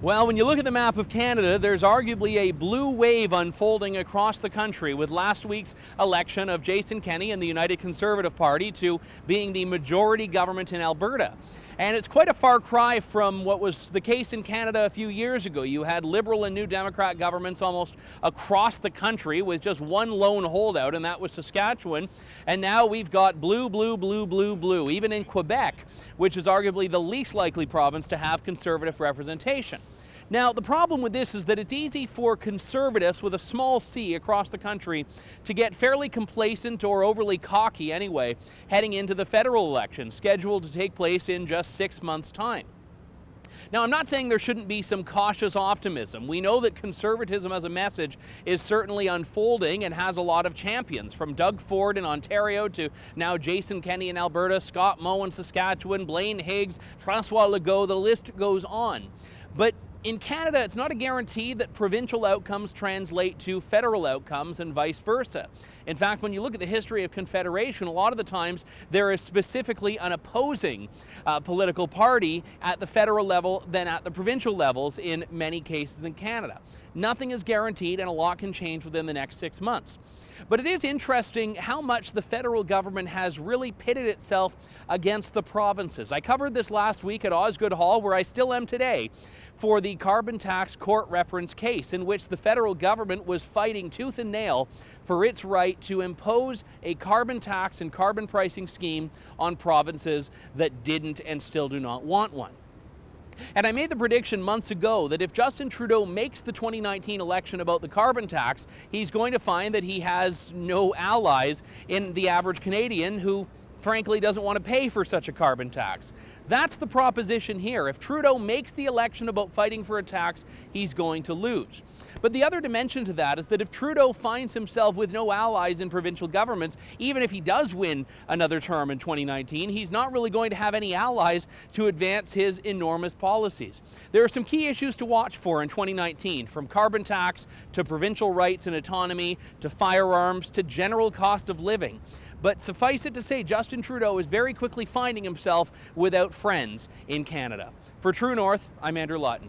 Well, when you look at the map of Canada, there's arguably a blue wave unfolding across the country, with last week's election of Jason Kenney and the United Conservative Party to being the majority government in Alberta. And it's quite a far cry from what was the case in Canada a few years ago. You had Liberal and New Democrat governments almost across the country with just one lone holdout, and that was Saskatchewan. And now we've got blue, blue, blue, blue, blue, even in Quebec, which is arguably the least likely province to have Conservative representation. Now, the problem with this is that it's easy for Conservatives with a small c across the country to get fairly complacent or overly cocky anyway, heading into the federal election, scheduled to take place in just 6 months' time. Now, I'm not saying there shouldn't be some cautious optimism. We know that conservatism as a message is certainly unfolding and has a lot of champions, from Doug Ford in Ontario to now Jason Kenney in Alberta, Scott Moe in Saskatchewan, Blaine Higgs, François Legault, the list goes on. But in Canada, it's not a guarantee that provincial outcomes translate to federal outcomes and vice versa. In fact, when you look at the history of Confederation, a lot of the times there is specifically an opposing political party at the federal level than at the provincial levels in many cases in Canada. Nothing is guaranteed, and a lot can change within the next 6 months. But it is interesting how much the federal government has really pitted itself against the provinces. I covered this last week at Osgoode Hall, where I still am today, for the carbon tax court reference case, in which the federal government was fighting tooth and nail for its right to impose a carbon tax and carbon pricing scheme on provinces that didn't and still do not want one. And I made the prediction months ago that if Justin Trudeau makes the 2019 election about the carbon tax, he's going to find that he has no allies in the average Canadian who frankly doesn't want to pay for such a carbon tax. That's the proposition here. If Trudeau makes the election about fighting for a tax, he's going to lose. But the other dimension to that is that if Trudeau finds himself with no allies in provincial governments, even if he does win another term in 2019, he's not really going to have any allies to advance his enormous policies. There are some key issues to watch for in 2019, from carbon tax to provincial rights and autonomy to firearms to general cost of living. But suffice it to say, Justin Trudeau is very quickly finding himself without friends in Canada. For True North, I'm Andrew Lawton.